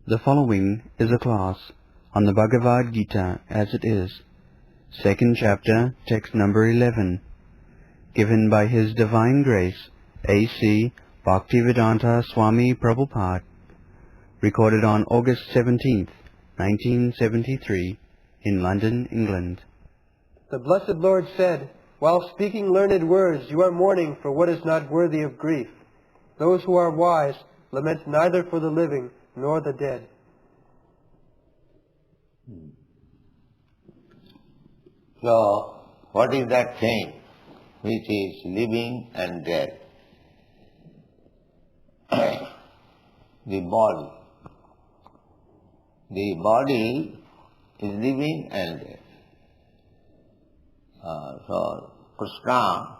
The following is a class on the Bhagavad Gita as it is, second chapter, text number 11, given by His Divine Grace, A.C.Bhaktivedanta Swami Prabhupada, recorded on August 17th, 1973, in London, England. The Blessed Lord said, "While speaking learned words, you are mourning for what is not worthy of grief. Those who are wise lament neither for the living nor the dead." So, what is that thing which is living and dead? The body. The body is living and dead. So, Krishna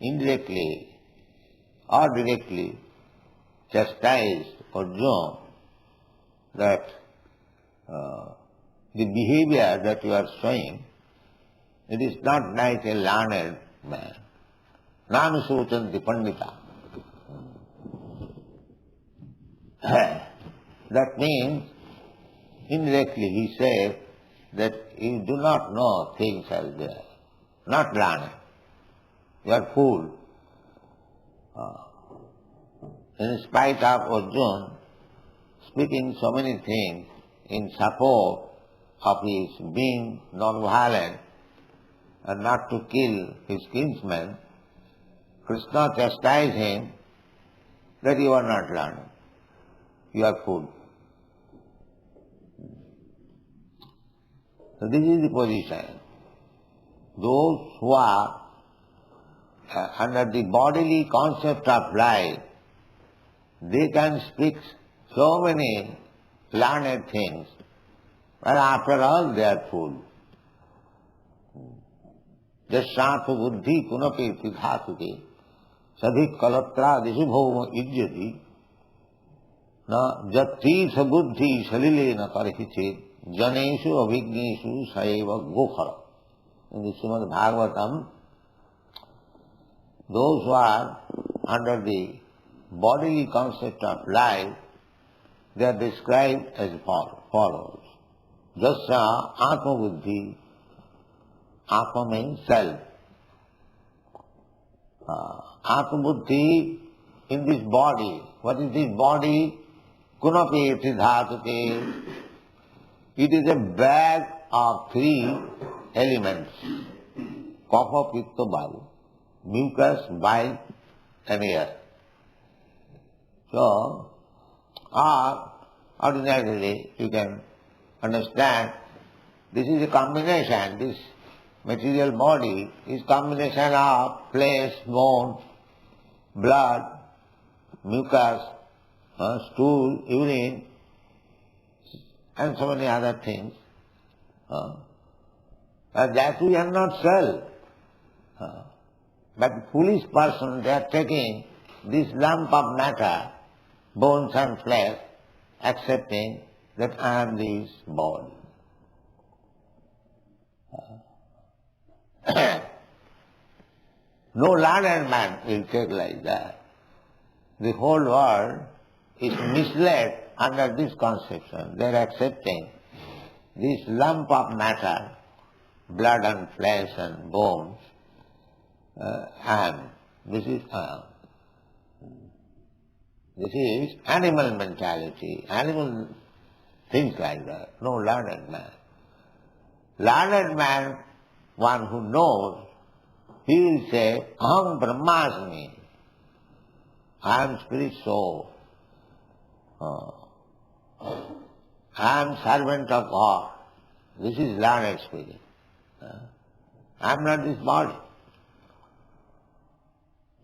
indirectly or directly chastised Arjuna that the behavior that you are showing, it is not like a learned man. Nanu suchanti pandita. That means, indirectly he said that you do not know things as they are, not learned. You are fool. In spite of Arjuna speaking so many things in support of his being non-violent and not to kill his kinsmen, Krishna chastised him that you are not learned. You are fool. So this is the position. Those who are under the bodily concept of life, they can speak so many learned things, but after all they are fools. Jasyato buddhi kunapi pithatuke sadhik kalatra disubhoma ijyati na jati sabuddhi salile na karhiche janeshu abhigneshu saeva gopal. In the Srimad Bhagavatam, those who are under the bodily concept of life, they are described as follows. Jasya atma buddhi, atma means self. Atma buddhi in this body. What is this body? Kunapi dhatuke. It is a bag of three elements. Kapha, pitta, vayu. Mucus, bile and air. So, ordinarily you can understand this is a combination, this material body is combination of flesh, bone, blood, mucus, stool, urine, and so many other things. That we are not self. But the foolish person, they are taking this lump of matter, bones and flesh, accepting that I am this body. No learned man will take like that. The whole world is misled under this conception. They are accepting this lump of matter, blood and flesh and bones, and this is animal mentality, animal things like that. No learned man. Learned man, one who knows, he will say, Aham Brahmasmi, I am spirit soul. I am servant of God. This is learned speaking. I am not this body.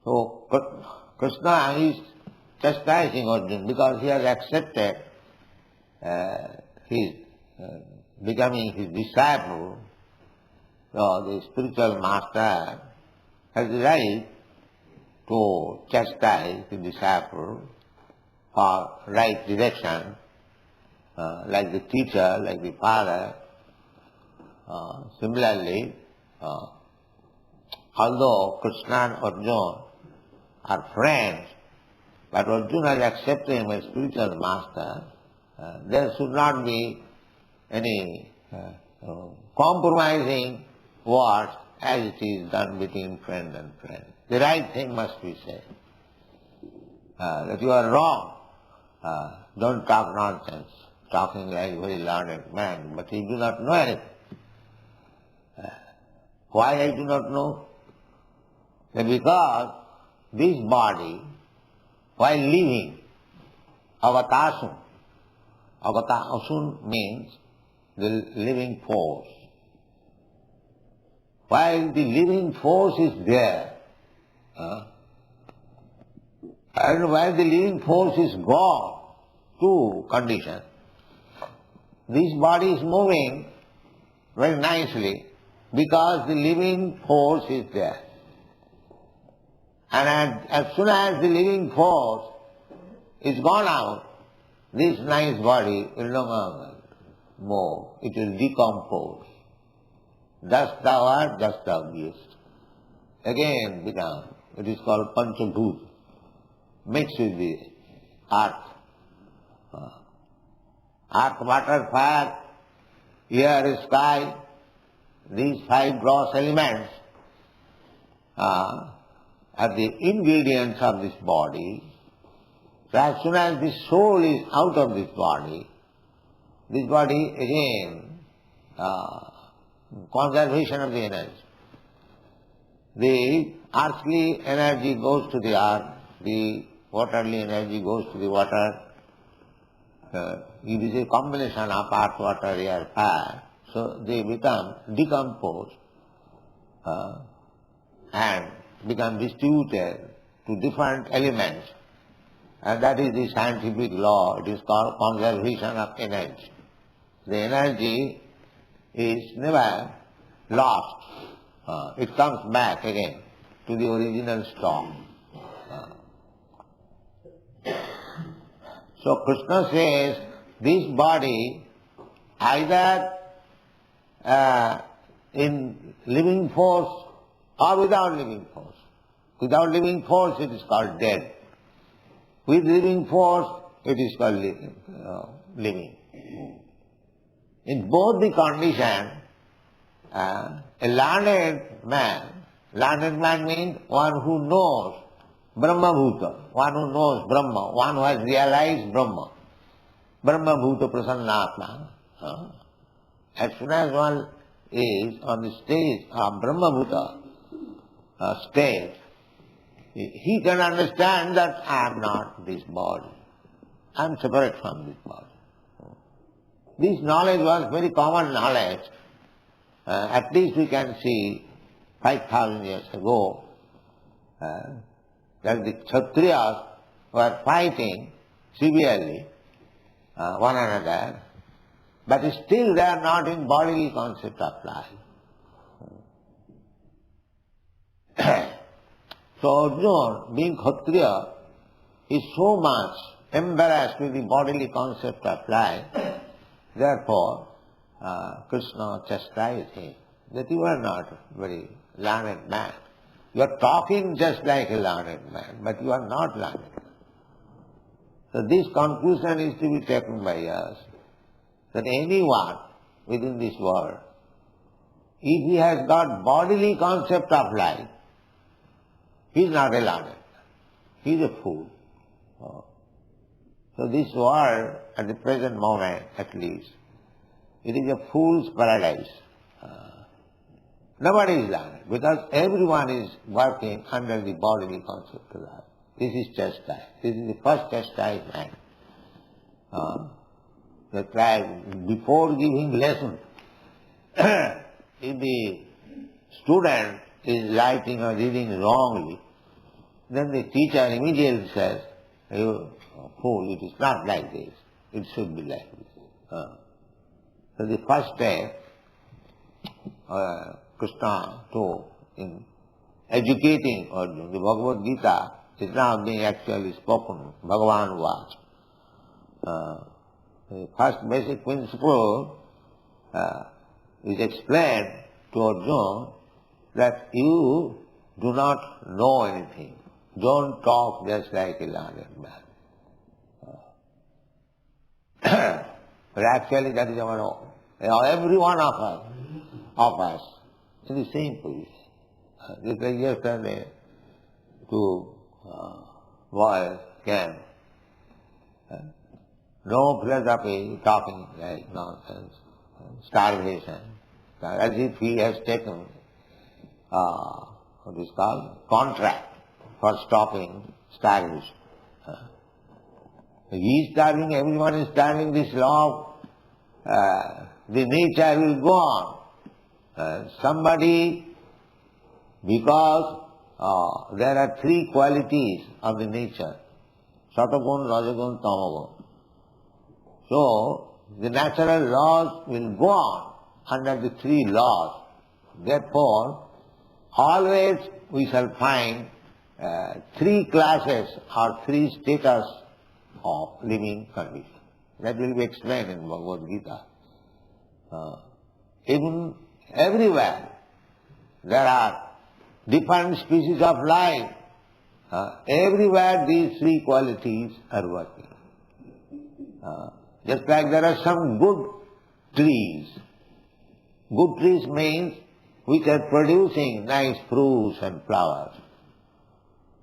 So Krishna is chastising Arjuna because he has accepted his becoming his disciple. So the spiritual master has the right to chastise the disciple for right direction, like the teacher, like the father. Similarly, although Krishna and Arjuna are friends, But Arjuna is accepting him as spiritual master. There should not be any compromising words as it is done between friend and friend. The right thing must be said. That you are wrong. Don't talk nonsense, talking like a very learned man, but you do not know anything. Why I do not know? Because this body, while living, avatasun. Avatasun means the living force. While the living force is there, and while the living force is gone, two conditions, this body is moving very nicely because the living force is there. And as soon as the living force is gone out, this nice body will no longer move. It will decompose. Dust thou art, dust thou beest. Again become, it is called panchabhut, mixed with the earth. Earth, water, fire, air, sky, these five gross elements are the ingredients of this body. So as soon as the soul is out of this body again, conservation of the energy. The earthly energy goes to the earth, the waterly energy goes to the water. It is a combination of earth, water, air, fire. So they become decomposed and become distributed to different elements. And that is the scientific law. It is called conservation of energy. The energy is never lost. It comes back again to the original stock. So Krishna says, this body either in living force or without living force. Without living force it is called dead. With living force it is called living. In both the conditions, a learned man means one who knows Brahma Bhuta, one who knows Brahma, one who has realized Brahma. Brahma Bhuta Prasannatma. As soon as one is on the stage of Brahma Bhuta stage, he can understand that I am not this body. I am separate from this body. This knowledge was very common knowledge. At least we can see 5,000 years ago that the Kshatriyas were fighting severely one another, but still they are not in bodily concept of life. So Arjuna, being Kshatriya, is so much embarrassed with the bodily concept of life. Therefore, Krishna chastised him that you are not a very learned man. You are talking just like a learned man, but you are not learned. So this conclusion is to be taken by us, that anyone within this world, if he has got bodily concept of life, he is not a learned. He is a fool. So this world, at the present moment at least, it is a fool's paradise. Nobody is learned, because everyone is working under the bodily concept of life. This is chastised. This is the first chastisement. Before giving lesson, if the student is writing or reading wrongly, then the teacher immediately says, "You fool, it is not like this. It should be like this." So the first step Krishna took in educating Arjuna, the Bhagavad Gita is now being actually spoken, Bhagavan Vach. The first basic principle is explained to Arjuna that you do not know anything. Don't talk just like a learned man. But actually that is every one of us in the same position. Just like yesterday, two boys came. No philosophy, talking like nonsense, starvation, as if he has taken what is called contract for stopping starvation. He is starving, everyone is starving, this law of the nature will go on. Somebody, because there are three qualities of the nature, Satagun, Rajagun, Tamagun. So, the natural laws will go on under the three laws. Therefore, always we shall find three classes or three status of living condition. That will be explained in Bhagavad Gita. Even everywhere there are different species of life. Everywhere these three qualities are working. Just like there are some good trees. Good trees means which are producing nice fruits and flowers.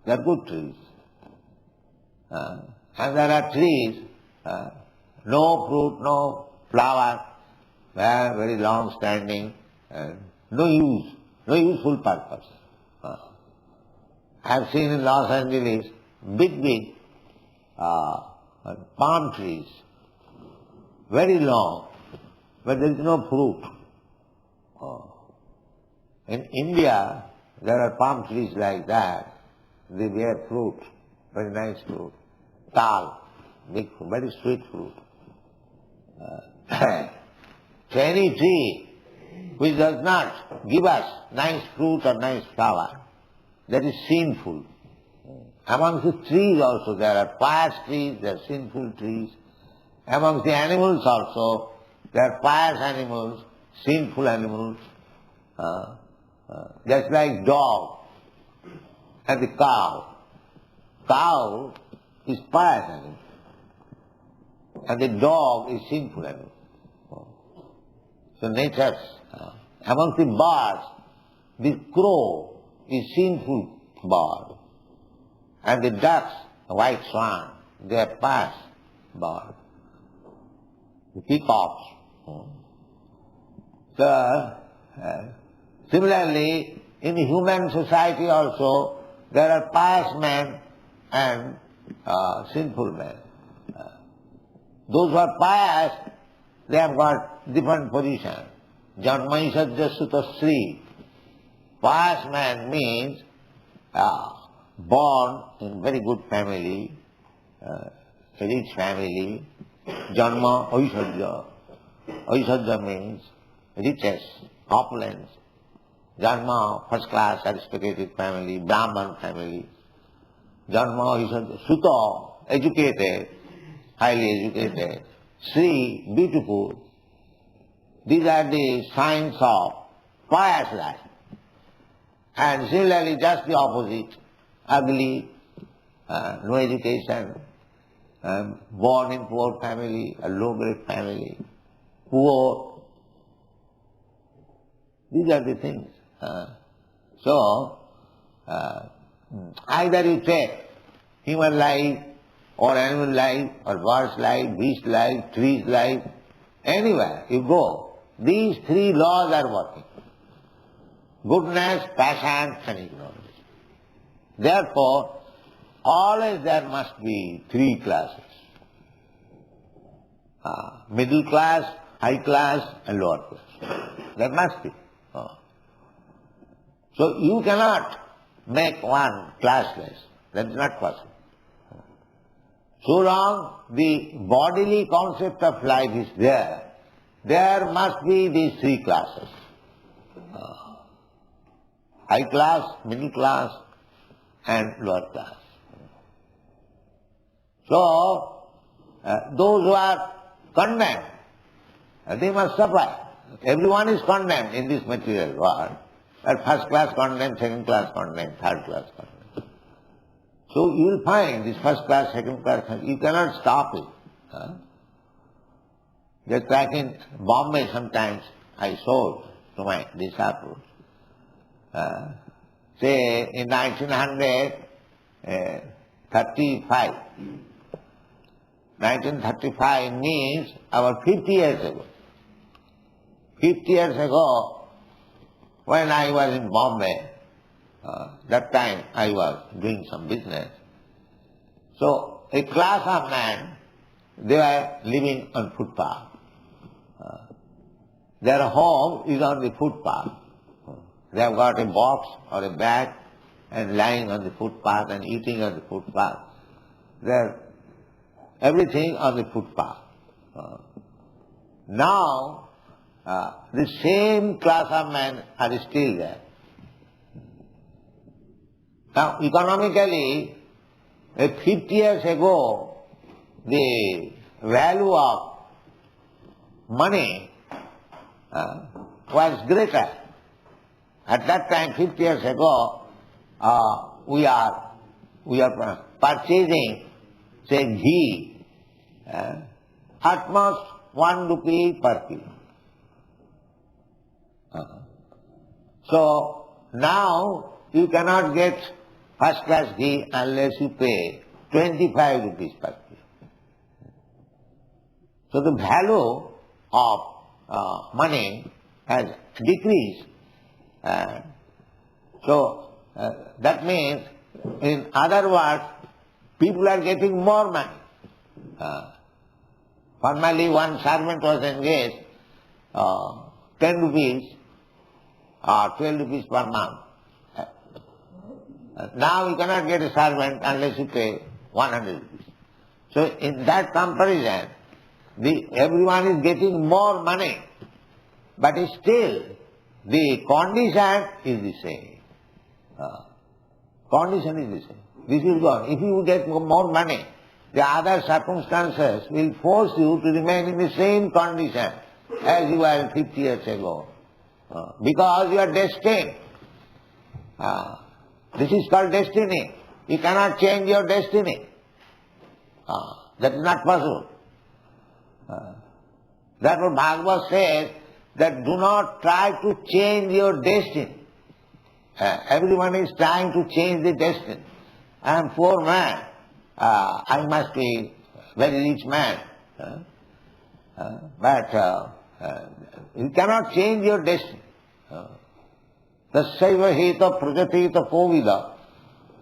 They are good trees. And there are trees, no fruit, no flower, very long standing, no use, no useful purpose. I have seen in Los Angeles big palm trees, very long, but there is no fruit. In India, there are palm trees like that. They bear fruit, very nice fruit. Tal, big, very sweet fruit. So any tree which does not give us nice fruit or nice flower, that is sinful. Amongst the trees also, there are pious trees, there are sinful trees. Amongst the animals also, there are pious animals, sinful animals. Just like dog and the cow. Cow is pious animal, and the dog is sinful animal. So nature, amongst the birds, the crow is sinful bird, and the ducks, the white swan, they are pious bird. The peacocks. So, similarly, in the human society also, there are pious men and sinful men. Those who are pious, they have got different position. Janma Isajya Sutta Sri. Pious man means born in very good family, rich family. Janma Aishajya. Aishajya means riches, opulence. Janma, first class, aristocratic family, Brahman family. Janma Aishajya. Sutta, educated, highly educated. Sri, beautiful. These are the signs of pious life. And similarly, just the opposite, ugly, no education, born in poor family, a low-grade family, poor. These are the things. So, either you take human life, or animal life, or bird's life, beast life, tree's life, anywhere you go, these three laws are working. Goodness, passion, and ignorance. Therefore, always there must be three classes. Middle class, high class, and lower class. There must be. So you cannot make one classless. That is not possible. So long the bodily concept of life is there, there must be these three classes. High class, middle class, and lower class. So, those who are condemned, they must suffer. Everyone is condemned in this material world. First class condemned, second class condemned, third class condemned. So you will find this first class, second class, you cannot stop it. Just like in Bombay sometimes I showed to my disciples. Say in 1935. 1935 means about 50 years ago. 50 years ago, when I was in Bombay, that time I was doing some business. So a class of men, they were living on footpath. Their home is on the footpath. They have got a box or a bag and lying on the footpath and eating on the footpath. Everything on the footpath. Now, the same class of men are still there. Now, economically, 50 years ago, the value of money was greater. At that time, 50 years ago, we are purchasing, say, ghee, at most 1 rupee per kilo. So now you cannot get first class ghee unless you pay 25 rupees per kilo. So the value of money has decreased. So that means, in other words, people are getting more money. Formerly one servant was engaged 10 rupees or 12 rupees per month. Now you cannot get a servant unless you pay 100 rupees. So in that comparison, everyone is getting more money, but still the condition is the same. Condition is the same. This is gone. If you get more money, the other circumstances will force you to remain in the same condition as you were 50 years ago. Because you are destined. This is called destiny. You cannot change your destiny. That is not possible. Therefore Bhagavad says that do not try to change your destiny. Everyone is trying to change the destiny. I am poor man. I must be very rich man. But you cannot change your destiny. Tasyaiva heta prajateta povida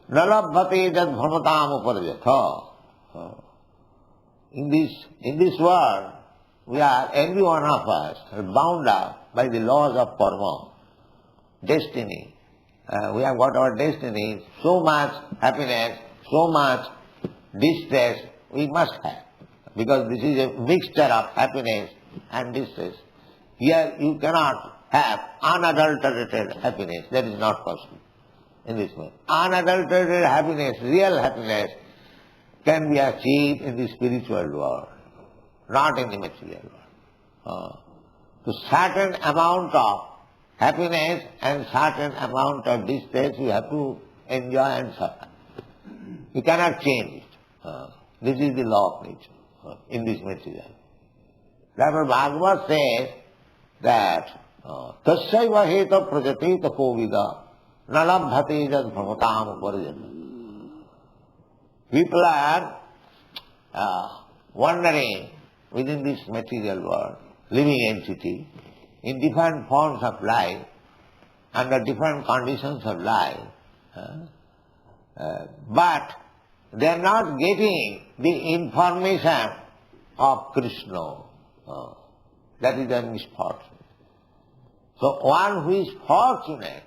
nalabhate jad bhavatam uparjatha. In this world, every one of us are bound up by the laws of karma, destiny. We have got our destiny, so much happiness, so much distress we must have. Because this is a mixture of happiness and distress. Here you cannot have unadulterated happiness. That is not possible in this way. Unadulterated happiness, real happiness, can be achieved in the spiritual world, not in the material world. So certain amount of happiness and certain amount of distress you have to enjoy and suffer. You cannot change it. This is the law of nature in this material. Therefore Bhagavad says that tasyaiva heta prajateta povida nalabhate jad bhavatam uparjata. People are wandering within this material world, living entity, in different forms of life, under different conditions of life, but they are not getting the information of Krishna. That is their misfortune. So one who is fortunate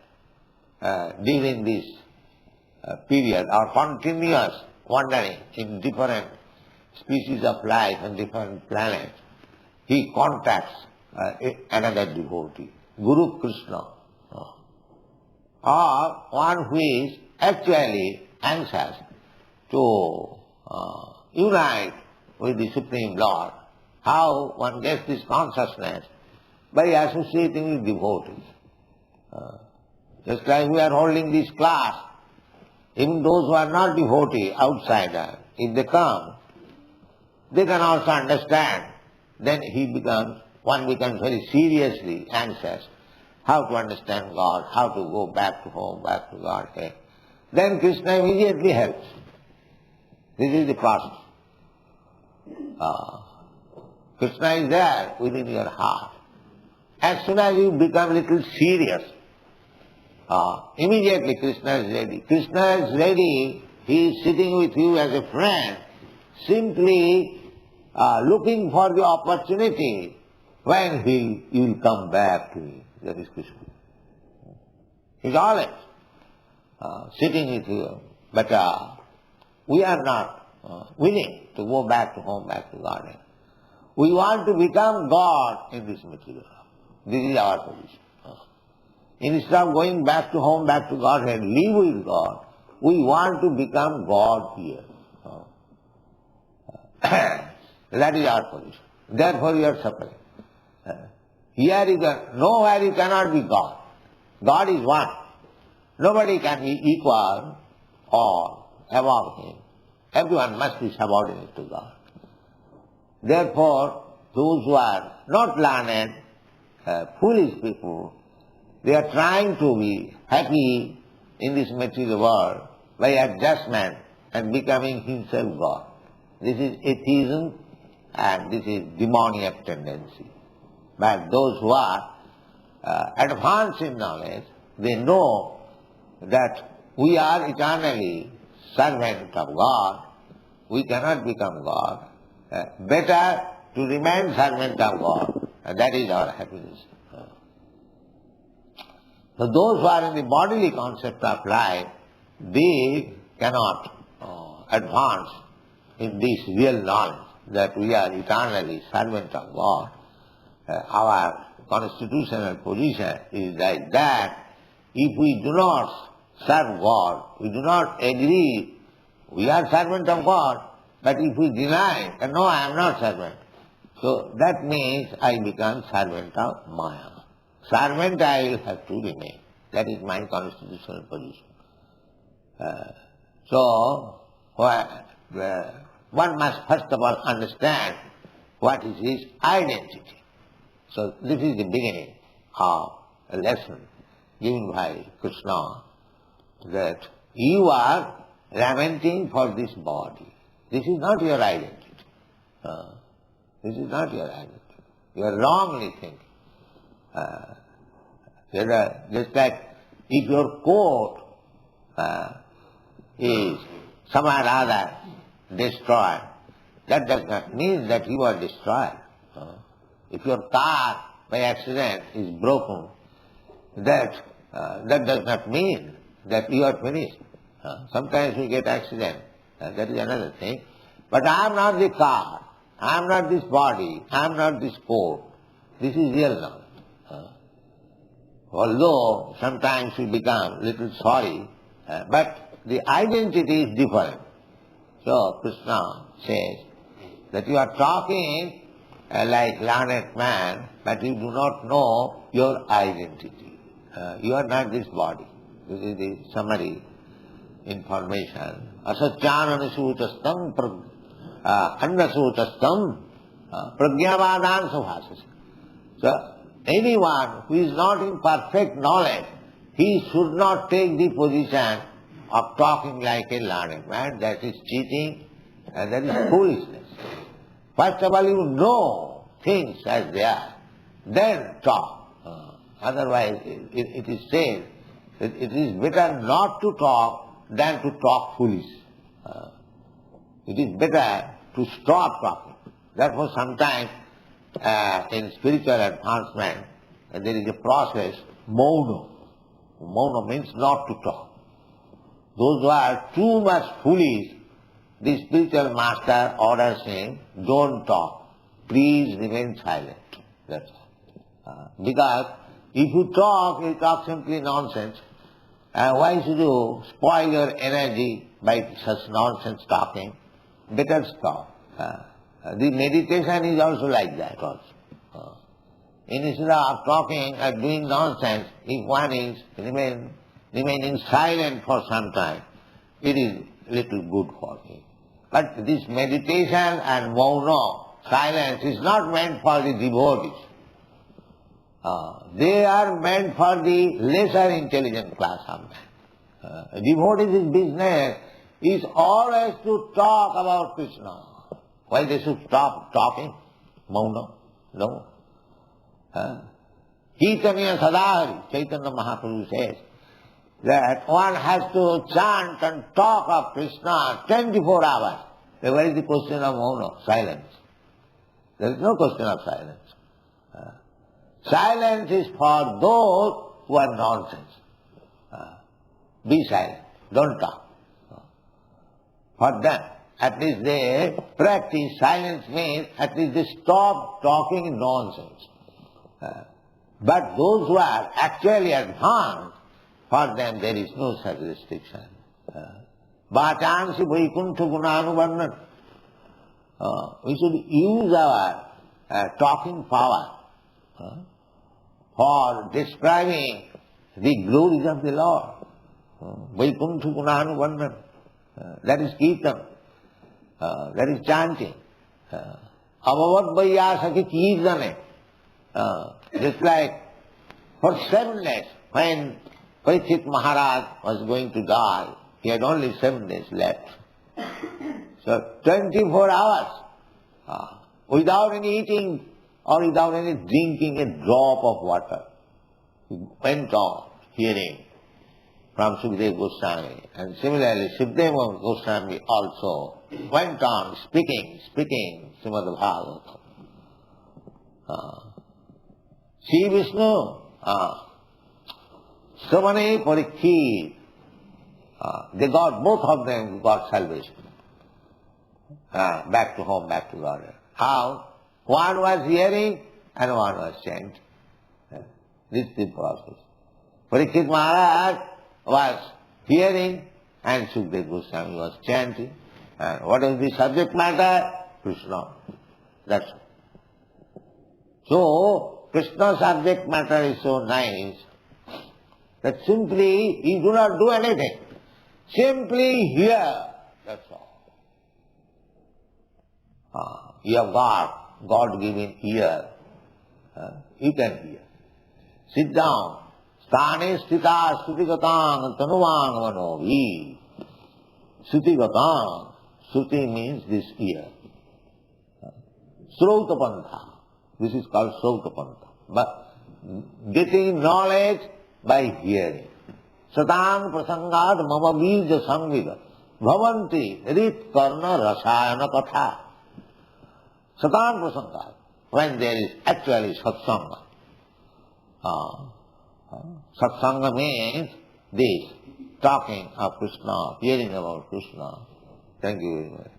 during this period or continuous wandering in different species of life and different planets, he contacts another devotee, Guru Krishna, or one who is actually anxious to unite with the Supreme Lord. How one gets this consciousness? By associating with devotees. Just like we are holding this class, Even those who are not devotee, outsider, if they come, they can also understand. Then one becomes very seriously anxious how to understand God, how to go back to home, back to Godhead. Then Krishna immediately helps. This is the process. Krishna is there within your heart. As soon as you become a little serious, immediately Krishna is ready. Krishna is ready. He is sitting with you as a friend, simply looking for the opportunity when he will come back to you. That is Krishna. He is always sitting with you. But we are not willing to go back to home, back to Godhead. We want to become God in this material. This is our position. Instead of going back to home, back to Godhead, live with God, we want to become God here. That is our position. Therefore you are suffering. Nowhere you cannot be God. God is one. Nobody can be equal or above Him. Everyone must be subordinate to God. Therefore, those who are not learned, foolish people, they are trying to be happy in this material world by adjustment and becoming himself God. This is atheism and this is demoniac tendency. But those who are advanced in knowledge, they know that we are eternally servant of God. We cannot become God. Better to remain servant of God. That is our happiness. So those who are in the bodily concept of life, they cannot advance in this real knowledge that we are eternally servant of God. Our constitutional position is like that. If we do not serve God, we do not agree, we are servant of God, but if we deny, no, I am not servant, so that means I become servant of Maya. Servant I will have to remain. That is my constitutional position. So, one must first of all understand what is his identity. So this is the beginning of a lesson given by Krishna, that you are lamenting for this body. This is not your identity. This is not your identity. You are wrongly thinking. Just like if your coat is somehow or other destroyed, that does not mean that you are destroyed. If your car by accident is broken, that does not mean that you are finished. Sometimes we get accident, that is another thing. But I am not the car, I am not this body, I am not this coat. This is real knowledge. Although sometimes we become a little sorry, but the identity is different. So Krishna says that you are talking like learned man, but you do not know your identity. You are not this body. This is the summary information. Asacyananasutastam annasutastam pragyavadan sabhasas. So anyone who is not in perfect knowledge, he should not take the position of talking like a learned man. That is cheating and that is foolishness. First of all, you know things as they are, then talk. Otherwise, it is said that it is better not to talk than to talk foolish. It is better to stop talking. Therefore, sometimes in spiritual advancement, there is a process, mauna. Mauna means not to talk. Those who are too much foolish, the spiritual master orders him, don't talk. Please remain silent. That's all. Because if you talk simply nonsense. Why should you spoil your energy by such nonsense talking? Better stop. The meditation is also like that also. Instead of talking or doing nonsense, if one is remaining silent for some time, it is little good for him. But this meditation and mauna, silence, is not meant for the devotees. They are meant for the lesser intelligent class of man. Devotees' business is always to talk about Krishna. Why they should stop talking? Mauna? No. Kirtaniya Sadahari, Chaitanya Mahaprabhu says that one has to chant and talk of Krishna 24 hours. Where is the question of mauna? Silence. There is no question of silence. Silence is for those who are nonsense. Be silent. Don't talk. For them, at least they practice silence means at least they stop talking nonsense. But those who are actually advanced, for them there is no such restriction. Bhajan vaikuntha gunanuvarnan. We should use our talking power for describing the glories of the Lord. Vaikuntha gunanuvarnan. That is kirtan. That is chanting. Amogh vaiyasaki kirtane. Just like for 7 days, when Parikshit Maharaj was going to die, he had only 7 days left. So 24 hours, without any eating or without any drinking a drop of water, he went on hearing from Sukadeva Goswami. And similarly, Sukadeva Goswami also went on speaking Srimad Bhagavatam. Sri Vishnu, Sramane Parikshit, they got, both of them got salvation. Back to home, back to God. How? One was hearing and one was chanting. This is the process. Parikshit Maharaj was hearing and Sukadeva Goswami was chanting. And what is the subject matter? Krishna. That's all. So, Krishna subject matter is so nice that simply you do not do anything. Simply hear. That's all. You have got God-given ear. You can hear. Sit down. Sthane sthita sthutigatang tanuvang manovi. Sthutigatang. Shruti means this ear. Srautapantha. This is called Srautapantha. But getting knowledge by hearing. Satang prasangad mama bija samvida. Bhavanti rit karna rasayana katha. Satang prasangad. When there is actually satsanga. Satsanga means this, talking of Krishna, hearing about Krishna. Thank you very much.